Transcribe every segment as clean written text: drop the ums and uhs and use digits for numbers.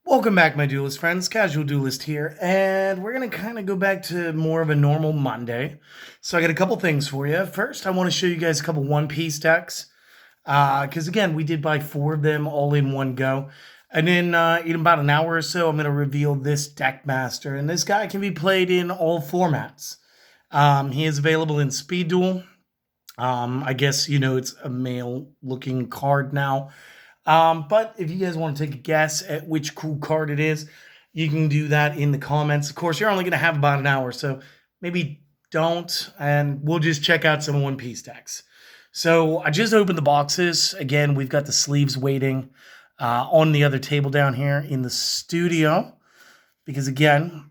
Welcome back, my Duelist friends. Casual Duelist here, and we're going to kind of go back to more of a normal Monday. So I got a couple things for you. First, I want to show you guys a couple One Piece decks, because again, we did buy 4 of them all in one go. And then in about an hour or so, I'm going to reveal this deck master, and this guy can be played in all formats. He is available in Speed Duel. I guess, it's a male-looking card now. But if you guys want to take a guess at which cool card it is, you can do that in the comments. Of course, you're only going to have about an hour, so maybe don't, and we'll just check out some One Piece decks. So I just opened the boxes. Again, we've got the sleeves waiting on the other table down here in the studio, because again,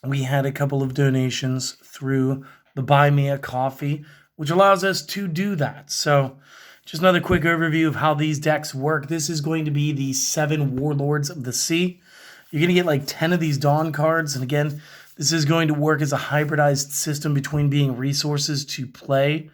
we had a couple of donations through the Buy Me a Coffee, which allows us to do that. So just another quick overview of how these decks work. This is going to be the 7 Warlords of the Sea. You're going to get like 10 of these Dawn cards. And again, this is going to work as a hybridized system between being resources to play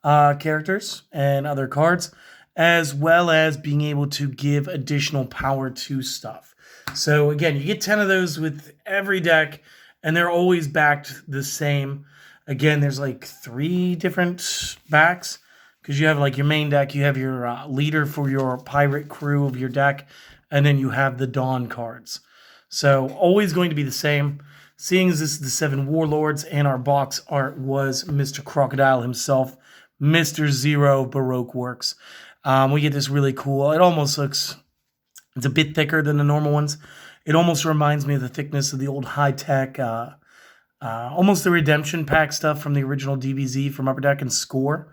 characters and other cards, as well as being able to give additional power to stuff. So again, you get 10 of those with every deck, and they're always backed the same. Again, there's like 3 different backs, because you have like your main deck, you have your leader for your pirate crew of your deck, and then you have the Dawn cards. So always going to be the same. Seeing as this is the 7 Warlords, and our box art was Mr. Crocodile himself, Mr. Zero Baroque Works. We get this really cool, it almost looks, it's a bit thicker than the normal ones. It almost reminds me of the thickness of the old high-tech, almost the Redemption Pack stuff from the original DBZ from Upper Deck and Score.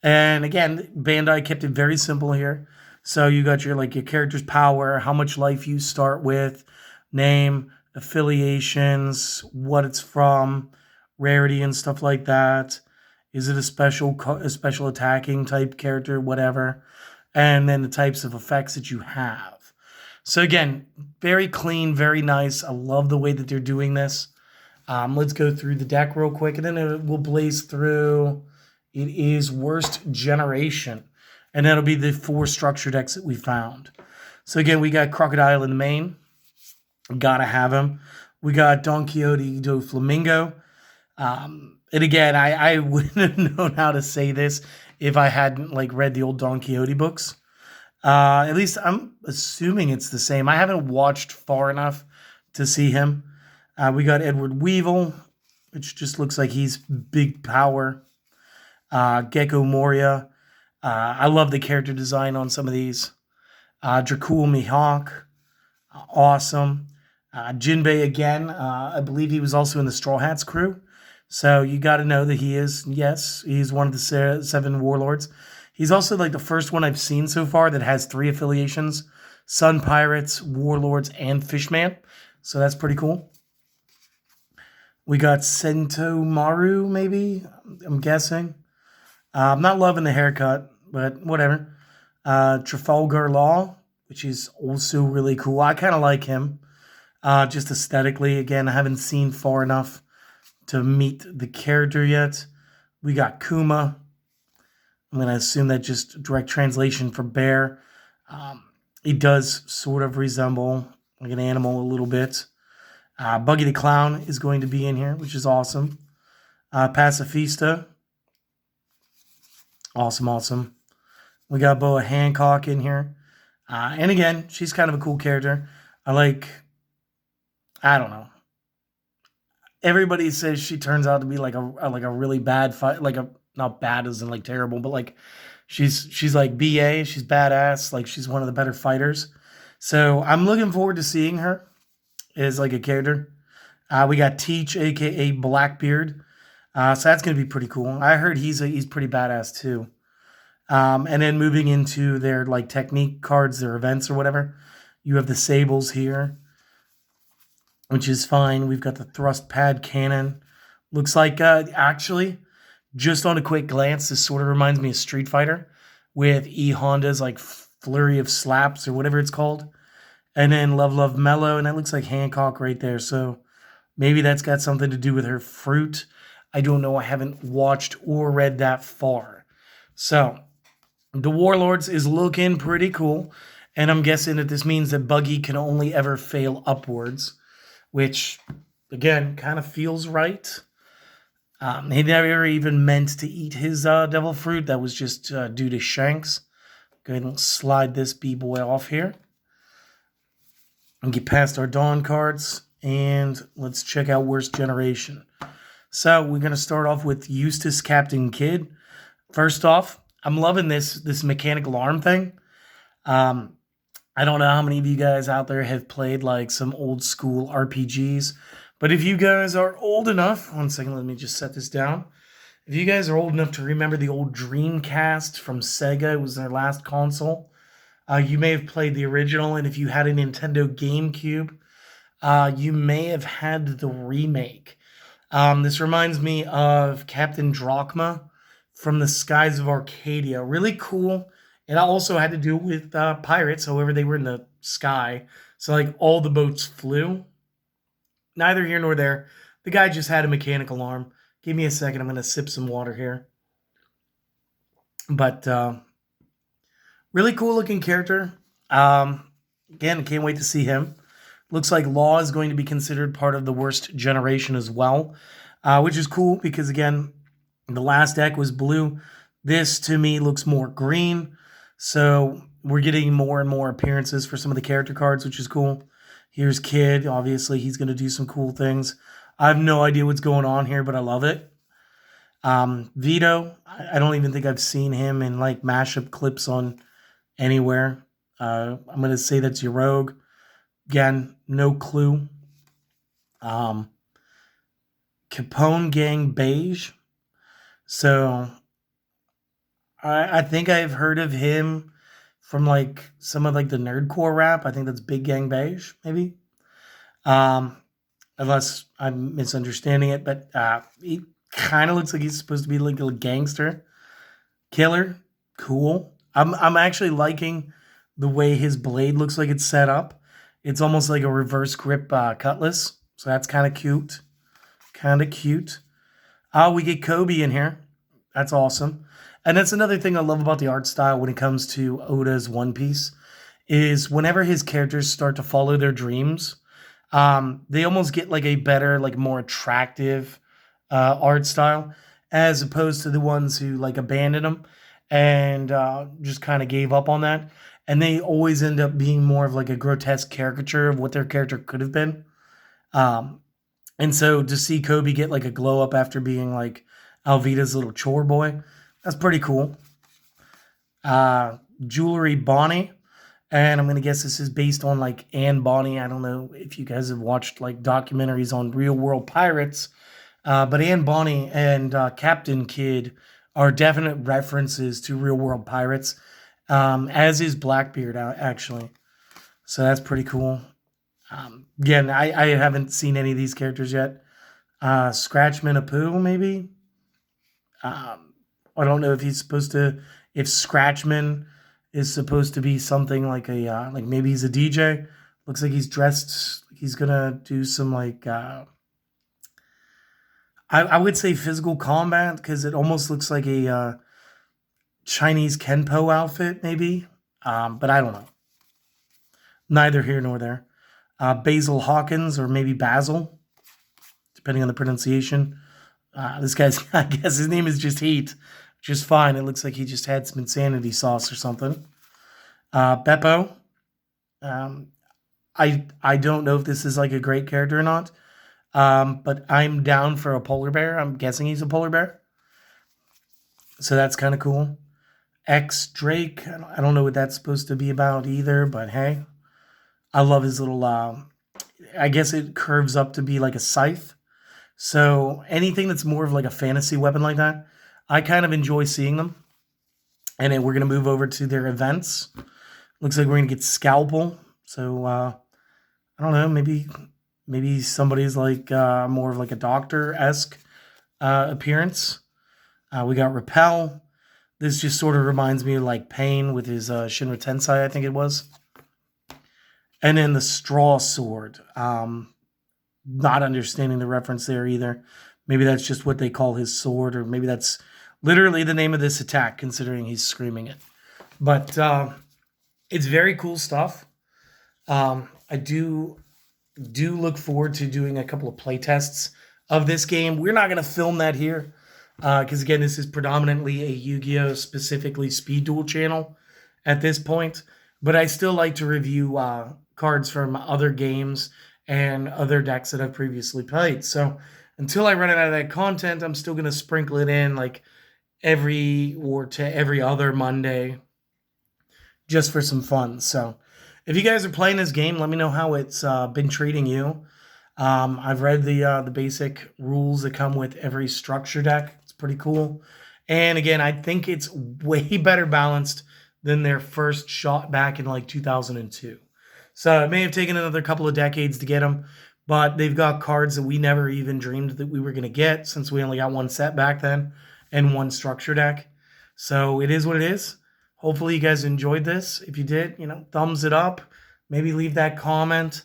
And again, Bandai kept it very simple here. So you got your character's power, how much life you start with, name, affiliations, what it's from, rarity and stuff like that. Is it a special attacking type character, whatever. And then the types of effects that you have. So again, very clean, very nice. I love the way that they're doing this. Let's go through the deck real quick, and then we'll blaze through. It is Worst Generation, and that'll be the 4 structure decks that we found. So again, we got Crocodile in the main. Gotta have him. We got Don Quixote do Flamingo. And again, I wouldn't have known how to say this if I hadn't read the old Don Quixote books. At least I'm assuming it's the same. I haven't watched far enough to see him. We got Edward Weevil, which just looks like he's big power. Gecko Moria. I love the character design on some of these. Dracul Mihawk. Awesome. Jinbei again. I believe he was also in the Straw Hats crew. So you got to know that he's one of the 7 Warlords. He's also the first one I've seen so far that has 3 affiliations. Sun Pirates, Warlords, and Fishman. So that's pretty cool. We got Sentomaru, maybe? I'm guessing. I'm not loving the haircut, but whatever. Trafalgar Law, which is also really cool. I kind of like him, just aesthetically. Again, I haven't seen far enough to meet the character yet. We got Kuma. I'm going to assume that just direct translation for bear. He does sort of resemble like an animal a little bit. Buggy the Clown is going to be in here, which is awesome. Pacifista. Awesome. We got Boa Hancock in here. And again, she's kind of a cool character. I don't know. Everybody says she turns out to be like a really bad fight, not bad as in terrible, but she's like BA, she's badass, she's one of the better fighters. So I'm looking forward to seeing her as a character. We got Teach, aka Blackbeard. So that's going to be pretty cool. I heard he's pretty badass too. And then moving into their technique cards, their events or whatever, you have the Sables here, which is fine. We've got the Thrust Pad Cannon. Looks like, actually, just on a quick glance, this sort of reminds me of Street Fighter with E Honda's Flurry of Slaps or whatever it's called. And then Love Mellow, and that looks like Hancock right there. So maybe that's got something to do with her fruit. I don't know. I haven't watched or read that far. So the Warlords is looking pretty cool. And I'm guessing that this means that Buggy can only ever fail upwards, which, again, kind of feels right. He never even meant to eat his devil fruit. That was just due to Shanks. Go ahead and slide this B-boy off here. And get past our Dawn cards. And let's check out Worst Generation. So we're going to start off with Eustace Captain Kidd. First off, I'm loving this mechanical arm thing. I don't know how many of you guys out there have played like some old school RPGs, but if you guys are old enough, one second, let me just set this down. If you guys are old enough to remember the old Dreamcast from Sega, it was their last console. You may have played the original, and if you had a Nintendo GameCube, you may have had the remake. This reminds me of Captain Drachma from the Skies of Arcadia. Really cool. It also had to do with pirates, however, they were in the sky. So, like, all the boats flew. Neither here nor there. The guy just had a mechanical arm. Give me a second. I'm going to sip some water here. But, really cool looking character. Again, can't wait to see him. Looks like Law is going to be considered part of the Worst Generation as well, which is cool because, again, the last deck was blue. This, to me, looks more green. So we're getting more and more appearances for some of the character cards, which is cool. Here's Kid. Obviously, he's going to do some cool things. I have no idea what's going on here, but I love it. Vito, I don't even think I've seen him in like mashup clips on anywhere. I'm going to say that's your Rogue. Again, no clue. Capone Gang Beige. So I think I've heard of him from like some of like the nerdcore rap. I think that's Big Gang Beige, maybe. Unless I'm misunderstanding it, but he kind of looks like he's supposed to be like a gangster. Killer, cool. I'm actually liking the way his blade looks like it's set up. It's almost like a reverse grip cutlass, so that's kind of cute. Kind of cute. We get Kobe in here. That's awesome. And that's another thing I love about the art style when it comes to Oda's One Piece is whenever his characters start to follow their dreams, they almost get like a better, like more attractive art style as opposed to the ones who like abandoned them and just kind of gave up on that. And they always end up being more of like a grotesque caricature of what their character could have been. And so to see Kobe get like a glow up after being like Alvida's little chore boy, that's pretty cool. Jewelry Bonnie. And I'm going to guess this is based on like Anne Bonny. I don't know if you guys have watched like documentaries on real world pirates. But Anne Bonny and Captain Kidd are definite references to real world pirates. As is Blackbeard, actually. So that's pretty cool. Again, I haven't seen any of these characters yet. Scratchman Apu, maybe? I don't know if he's supposed to, if Scratchman is supposed to be something like a, like maybe he's a DJ. Looks like he's dressed, he's gonna do some like, I would say physical combat because it almost looks like a Chinese Kenpo outfit, maybe. But I don't know. Neither here nor there. Basil Hawkins or maybe Basil, depending on the pronunciation. This guy's, I guess his name is just Heat, which is fine. It looks like he just had some insanity sauce or something. Beppo. I don't know if this is like a great character or not. But I'm down for a polar bear. I'm guessing he's a polar bear. So that's kind of cool. X Drake. I don't know what that's supposed to be about either, but hey. I love his little, I guess it curves up to be like a scythe. So anything that's more of like a fantasy weapon like that, I kind of enjoy seeing them. And then we're going to move over to their events. Looks like we're going to get Scalpel. So, I don't know, maybe somebody's like more of like a doctor-esque appearance. We got Repel. This just sort of reminds me of like Pain with his Shinra Tensei, I think it was. And then the Straw Sword. Not understanding the reference there either. Maybe that's just what they call his sword, or maybe that's literally the name of this attack, considering he's screaming it. But It's very cool stuff. I do look forward to doing a couple of play tests of this game. We're not going to film that here because, again, this is predominantly a Yu-Gi-Oh! Specifically Speed Duel channel at this point. But I still like to review cards from other games and other decks that I've previously played. So until I run out of that content, I'm still going to sprinkle it in like every other Monday just for some fun. So if you guys are playing this game, let me know how it's been treating you. I've read the basic rules that come with every structure deck. It's pretty cool. And again, I think it's way better balanced than their first shot back in like 2002. So it may have taken another couple of decades to get them, but they've got cards that we never even dreamed that we were going to get since we only got one set back then and one structure deck. So it is what it is. Hopefully you guys enjoyed this. If you did, thumbs it up. Maybe leave that comment.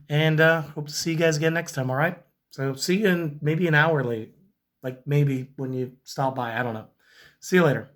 And hope to see you guys again next time, all right? So see you in maybe an hour late. Like maybe when you stop by. I don't know. See you later.